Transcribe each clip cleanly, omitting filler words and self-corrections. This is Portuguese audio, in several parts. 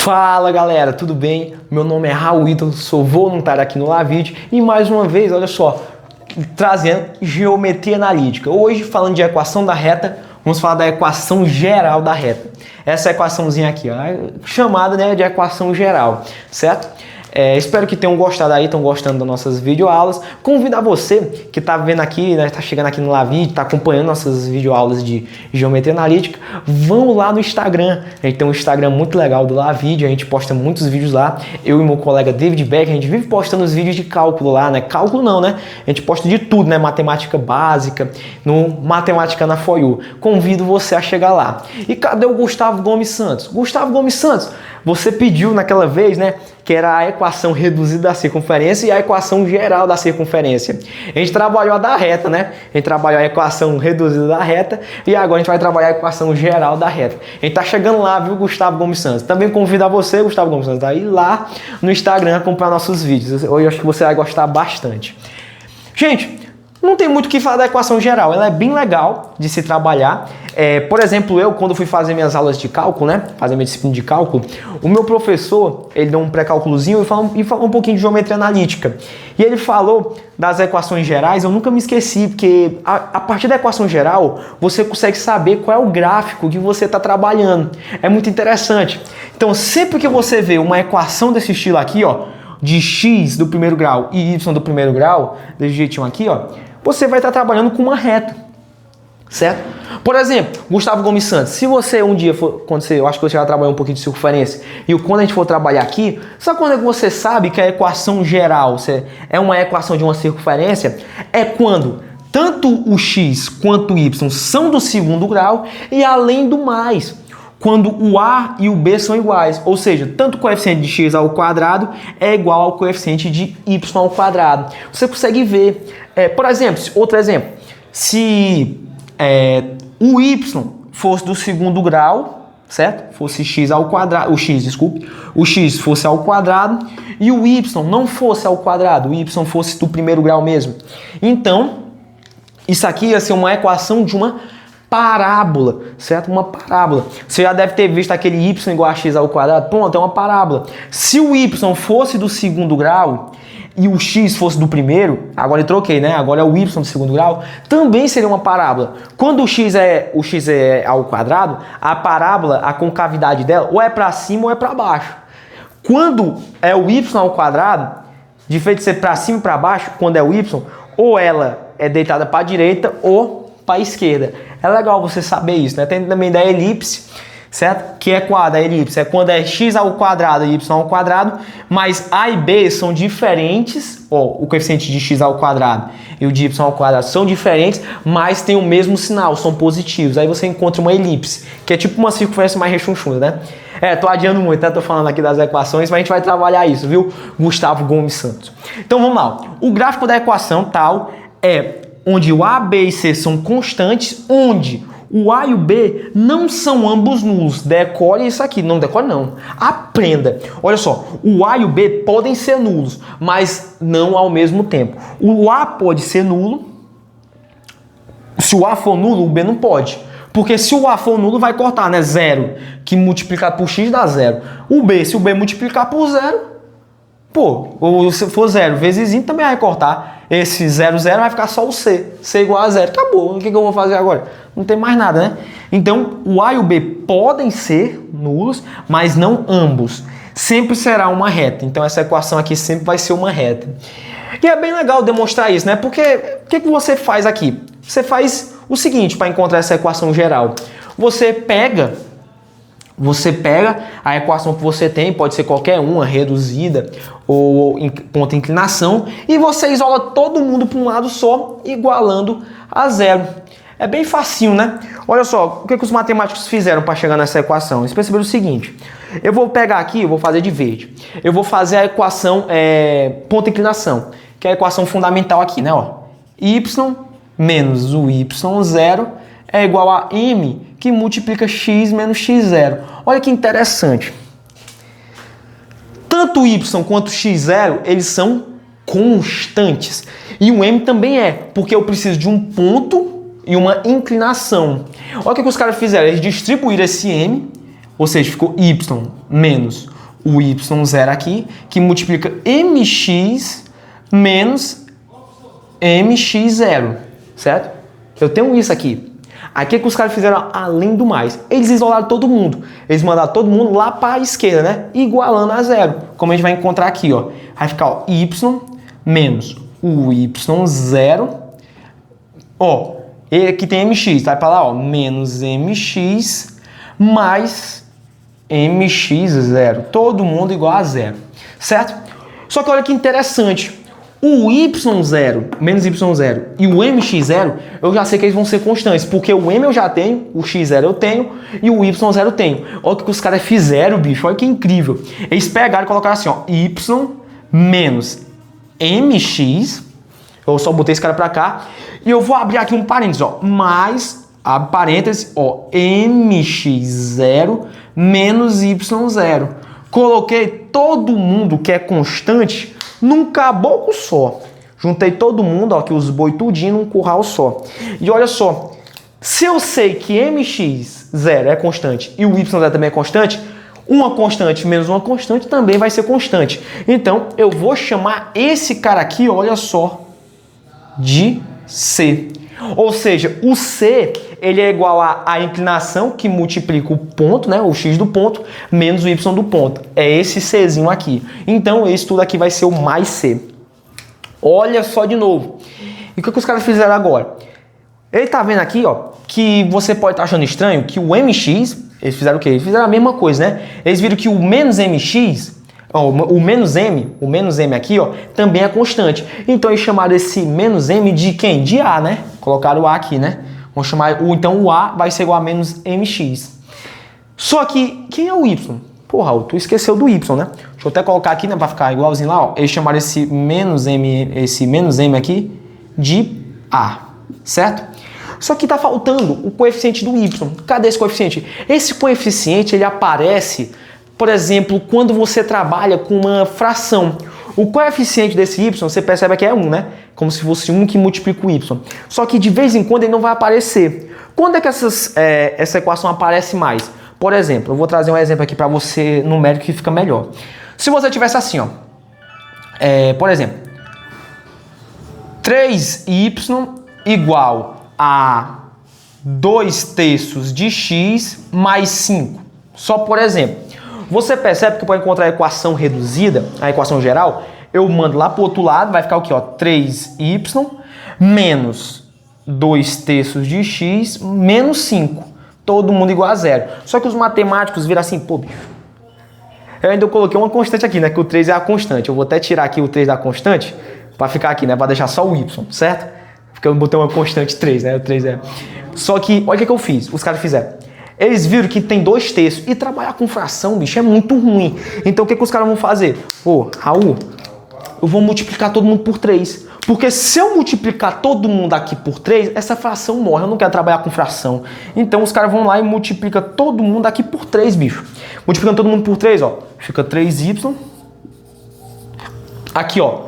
Fala galera, tudo bem? Meu nome é Raul Ítalo, sou voluntário aqui no Lavide e mais uma vez, olha só, trazendo geometria analítica. Hoje, falando de equação da reta, vamos falar da equação geral da reta. Essa equaçãozinha aqui, ó, chamada, né, de equação geral, certo? Espero que tenham gostado aí, estão gostando das nossas videoaulas. Convidar você que está vendo aqui, né, está chegando aqui no Lavide, está acompanhando nossas videoaulas de geometria analítica, vão lá no Instagram. A gente tem um Instagram muito legal do Lavide, a gente posta muitos vídeos lá. Eu e meu colega David Beck, a gente vive postando os vídeos de cálculo lá, né? Cálculo não, né? A gente posta de tudo, né? Matemática básica, no Matemática na For You. Convido você a chegar lá. E cadê o Gustavo Gomes Santos? Gustavo Gomes Santos, você pediu naquela vez, né, que era a equação reduzida da circunferência e a equação geral da circunferência. A gente trabalhou a da reta, né? A gente trabalhou a equação reduzida da reta e agora a gente vai trabalhar a equação geral da reta. A gente tá chegando lá, viu, Gustavo Gomes Santos? Também convido a você, Gustavo Gomes Santos, a ir lá no Instagram acompanhar nossos vídeos. Hoje eu acho que você vai gostar bastante. Gente, não tem muito o que falar da equação geral, ela é bem legal de se trabalhar. Por exemplo, eu, quando fui fazer minhas aulas de cálculo, né, fazer minha disciplina de cálculo, o meu professor, ele deu um pré-cálculozinho e falou um pouquinho de geometria analítica. E ele falou das equações gerais, eu nunca me esqueci, porque a partir da equação geral, você consegue saber qual é o gráfico que você está trabalhando. É muito interessante. Então, sempre que você vê uma equação desse estilo aqui, ó, de x do primeiro grau e y do primeiro grau, desse jeitinho aqui, ó, você vai estar trabalhando com uma reta, certo? Por exemplo, Gustavo Gomes Santos, se você um dia for, eu acho que você vai trabalhar um pouquinho de circunferência, e quando a gente for trabalhar aqui, sabe quando é que você sabe que a equação geral é uma equação de uma circunferência? É quando tanto o x quanto o y são do segundo grau e além do mais, quando o a e o b são iguais, ou seja, tanto o coeficiente de x ao quadrado é igual ao coeficiente de y ao quadrado. Você consegue ver, por exemplo, outro exemplo, se o y fosse do segundo grau, certo? Fosse x ao quadrado, o x fosse ao quadrado e o y não fosse ao quadrado, o y fosse do primeiro grau mesmo. Então, isso aqui ia ser uma equação de uma parábola, certo? Uma parábola. Você já deve ter visto aquele y igual a x ao quadrado. Pronto, é uma parábola. Se o y fosse do segundo grau e o x fosse do primeiro, agora eu troquei, né? Agora é o y do segundo grau, também seria uma parábola. Quando o x é ao quadrado, a parábola, a concavidade dela, ou é para cima ou é para baixo. Quando é o y ao quadrado, de feito de ser para cima e para baixo, quando é o y, ou ela é deitada para a direita ou para a esquerda. É legal você saber isso, né? Tem também da elipse, certo? Que é qual? A elipse é quando é x ao quadrado e y ao quadrado, mas a e b são diferentes, ó, o coeficiente de x ao quadrado e o de y ao quadrado são diferentes, mas tem o mesmo sinal, são positivos. Aí você encontra uma elipse, que é tipo uma circunferência mais rechonchuda, né? Tô adiando muito, né? Tô falando aqui das equações, mas a gente vai trabalhar isso, viu? Gustavo Gomes Santos. Então vamos lá. O gráfico da equação tal é onde o A, B e C são constantes, onde o A e o B não são ambos nulos. Decore isso aqui. Não decore não. Aprenda. Olha só, o A e o B podem ser nulos, mas não ao mesmo tempo. O A pode ser nulo. Se o A for nulo, o B não pode. Porque se o A for nulo, vai cortar, né? 0, que multiplicar por x dá 0. O B, se o B multiplicar por 0, ou se for 0 vezes também vai cortar. Esse 0, 0 vai ficar só o C. C igual a 0. Acabou. O que eu vou fazer agora? Não tem mais nada, né? Então, o A e o B podem ser nulos, mas não ambos. Sempre será uma reta. Então, essa equação aqui sempre vai ser uma reta. E é bem legal demonstrar isso, né? Porque o que você faz aqui? Você faz o seguinte para encontrar essa equação geral. Você pega a equação que você tem, pode ser qualquer uma, reduzida ou ponto de inclinação, e você isola todo mundo para um lado só, igualando a 0. É bem facinho, né? Olha só, o que os matemáticos fizeram para chegar nessa equação? Eles perceberam o seguinte, eu vou pegar aqui, eu vou fazer de verde, eu vou fazer a equação ponto de inclinação, que é a equação fundamental aqui, né? Ó, y menos o y0 é igual a m, que multiplica x menos x0. Olha que interessante. Tanto o y quanto o x0, eles são constantes. E o m também é, porque eu preciso de um ponto e uma inclinação. Olha o que os caras fizeram. Eles distribuíram esse m Ou seja, ficou y menos o y0 aqui, que multiplica mx menos mx0, certo? Eu tenho isso aqui. Aqui que os caras fizeram além do mais. Eles isolaram todo mundo. Eles mandaram todo mundo lá para a esquerda, né? Igualando a zero. Como a gente vai encontrar aqui, ó. Vai ficar ó, y menos o y0. Ó, aqui tem mx, vai para lá, ó. Menos mx mais mx0. Todo mundo igual a zero. Certo? Só que olha que interessante. O y0, menos y0 e o mx0, eu já sei que eles vão ser constantes, porque o m eu já tenho, o x0 eu tenho e o y0 eu tenho. Olha o que os caras fizeram, bicho, olha que incrível. Eles pegaram e colocaram assim, ó, y menos mx, eu só botei esse cara pra cá, e eu vou abrir aqui um parênteses, ó, mais, abre parênteses, ó, mx0 menos y0. Coloquei todo mundo que é constante num caboclo só. Juntei todo mundo, ó, aqui os boi tudinho num curral só. E olha só, se eu sei que mx0 é constante e o y0 também é constante, uma constante menos uma constante também vai ser constante. Então, eu vou chamar esse cara aqui, olha só, de C. Ou seja, o C, ele é igual à inclinação que multiplica o ponto, né, o x do ponto, menos o y do ponto. É esse Czinho aqui. Então, esse tudo aqui vai ser o mais C. Olha só de novo. E o que os caras fizeram agora? Ele tá vendo aqui, ó, que você pode estar achando estranho que o mx, eles fizeram o quê? Eles fizeram a mesma coisa, né? Eles viram que o menos mx, ó, o menos m aqui, ó, também é constante. Então, eles chamaram esse menos m de quem? De A, né? Colocaram o A aqui, né? Vamos chamar, então o A vai ser igual a menos mx. Só que, quem é o y? Porra, tu esqueceu do y, né? Deixa eu até colocar aqui, né, pra ficar igualzinho lá, ó. Eles chamaram esse menos m aqui de A, certo? Só que tá faltando o coeficiente do y. Cadê esse coeficiente? Esse coeficiente, ele aparece, por exemplo, quando você trabalha com uma fração. O coeficiente desse y, você percebe que é 1, né? Como se fosse 1 que multiplica o y. Só que de vez em quando ele não vai aparecer. Quando é que essa equação aparece mais? Por exemplo, eu vou trazer um exemplo aqui para você numérico que fica melhor. Se você tivesse assim, ó. Por exemplo, 3y igual a 2/3 de x mais 5. Só por exemplo. Você percebe que para encontrar a equação reduzida, a equação geral, eu mando lá para o outro lado, vai ficar o quê? Ó, 3y menos 2/3 de x menos 5. Todo mundo igual a zero. Só que os matemáticos viram assim, pô, bicho. Eu ainda coloquei uma constante aqui, né? Que o 3 é a constante. Eu vou até tirar aqui o 3 da constante para ficar aqui, né? Para deixar só o y, certo? Porque eu botei uma constante 3, né? O 3 é... Só que, olha o que eu fiz. Os caras fizeram. Eles viram que tem 2/3 e trabalhar com fração, bicho, é muito ruim. Então o que os caras vão fazer? Ô, Raul, eu vou multiplicar todo mundo por 3. Porque se eu multiplicar todo mundo aqui por 3, essa fração morre. Eu não quero trabalhar com fração. Então os caras vão lá e multiplicam todo mundo aqui por 3, bicho. Multiplicando todo mundo por 3, ó. Fica 3y. Aqui, ó.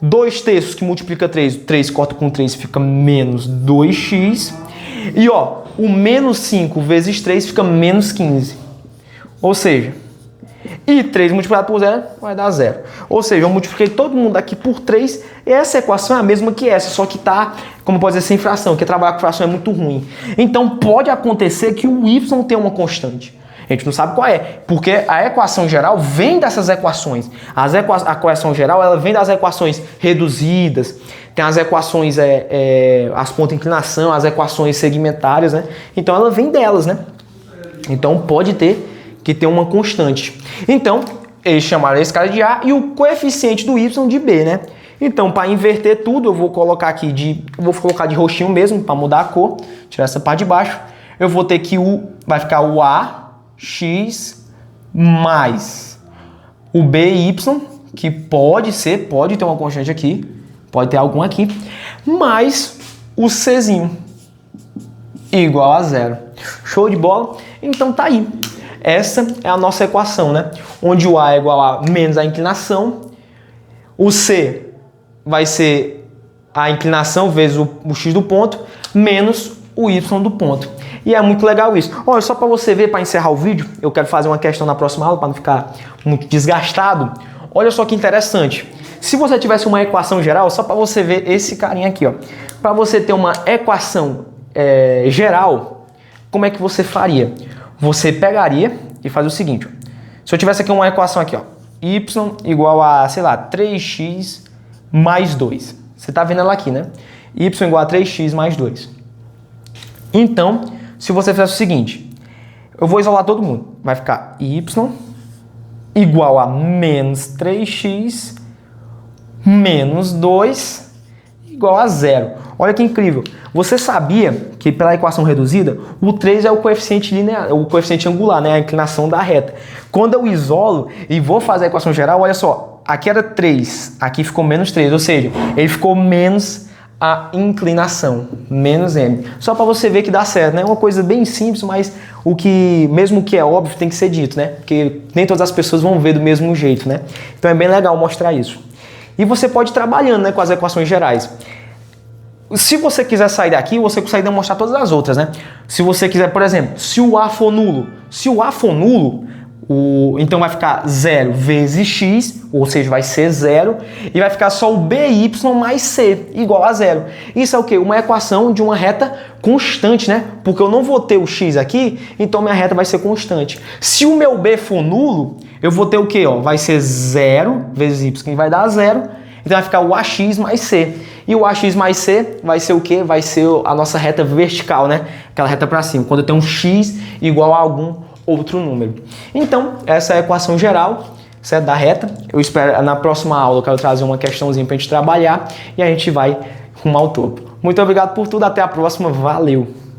2/3 que multiplica 3. 3 corta com 3, fica menos 2x. E, ó, o menos 5 vezes 3 fica menos 15. Ou seja, e 3 multiplicado por 0 vai dar 0. Ou seja, eu multipliquei todo mundo aqui por 3. E essa equação é a mesma que essa, só que tá, como pode dizer, sem fração, porque trabalhar com fração é muito ruim. Então pode acontecer que o y tenha uma constante. A gente não sabe qual é, porque a equação geral vem dessas equações. A equação geral ela vem das equações reduzidas, tem as equações, as pontas de inclinação, as equações segmentárias, né? Então ela vem delas, né? Então pode ter que ter uma constante. Então, eles chamaram esse cara de A e o coeficiente do y de B, né? Então, para inverter tudo, eu vou colocar aqui vou colocar de roxinho mesmo, para mudar a cor, tirar essa parte de baixo. Eu vou ter que vai ficar o AX mais o BY, que pode ter uma constante aqui, pode ter algum aqui, mais o Czinho, igual a 0. Show de bola? Então tá aí. Essa é a nossa equação, né? Onde o A é igual a menos a inclinação, o C vai ser a inclinação vezes o x do ponto, menos o y do ponto. E é muito legal isso. Olha, só para você ver, para encerrar o vídeo, eu quero fazer uma questão na próxima aula para não ficar muito desgastado. Olha só que interessante. Se você tivesse uma equação geral, só para você ver esse carinha aqui, ó. Para você ter uma equação geral, como é que você faria? Você pegaria e fazia o seguinte, ó. Se eu tivesse aqui uma equação aqui, ó, y igual a, sei lá, 3x mais 2. Você tá vendo ela aqui, né? Y igual a 3x mais 2. Então, se você fizer o seguinte, eu vou isolar todo mundo. Vai ficar y igual a menos 3x menos 2 igual a 0. Olha que incrível. Você sabia que pela equação reduzida, o 3 é o coeficiente linear, o coeficiente angular, né? A inclinação da reta. Quando eu isolo e vou fazer a equação geral, olha só, aqui era 3, aqui ficou menos 3, ou seja, ele ficou menos a inclinação, menos m. Só para você ver que dá certo, né? É uma coisa bem simples, mas o que, mesmo que é óbvio, tem que ser dito, né? Porque nem todas as pessoas vão ver do mesmo jeito, né? Então é bem legal mostrar isso. E você pode ir trabalhando, né, com as equações gerais. Se você quiser sair daqui, você consegue demonstrar todas as outras, né? Se você quiser, por exemplo, se o A for nulo, então vai ficar 0 vezes x, ou seja, vai ser 0, e vai ficar só o by mais c igual a 0. Isso é o quê? Uma equação de uma reta constante, né? Porque eu não vou ter o x aqui, então minha reta vai ser constante. Se o meu b for nulo, eu vou ter o quê? Ó, vai ser 0 vezes y, que vai dar 0, então vai ficar o ax mais c. E o ax mais c vai ser o quê? Vai ser a nossa reta vertical, né? Aquela reta para cima, quando eu tenho um x igual a algum outro número. Então, essa é a equação geral, certo? Da reta. Eu espero, na próxima aula, eu quero trazer uma questãozinha para a gente trabalhar e a gente vai rumo ao topo. Muito obrigado por tudo, até a próxima, valeu!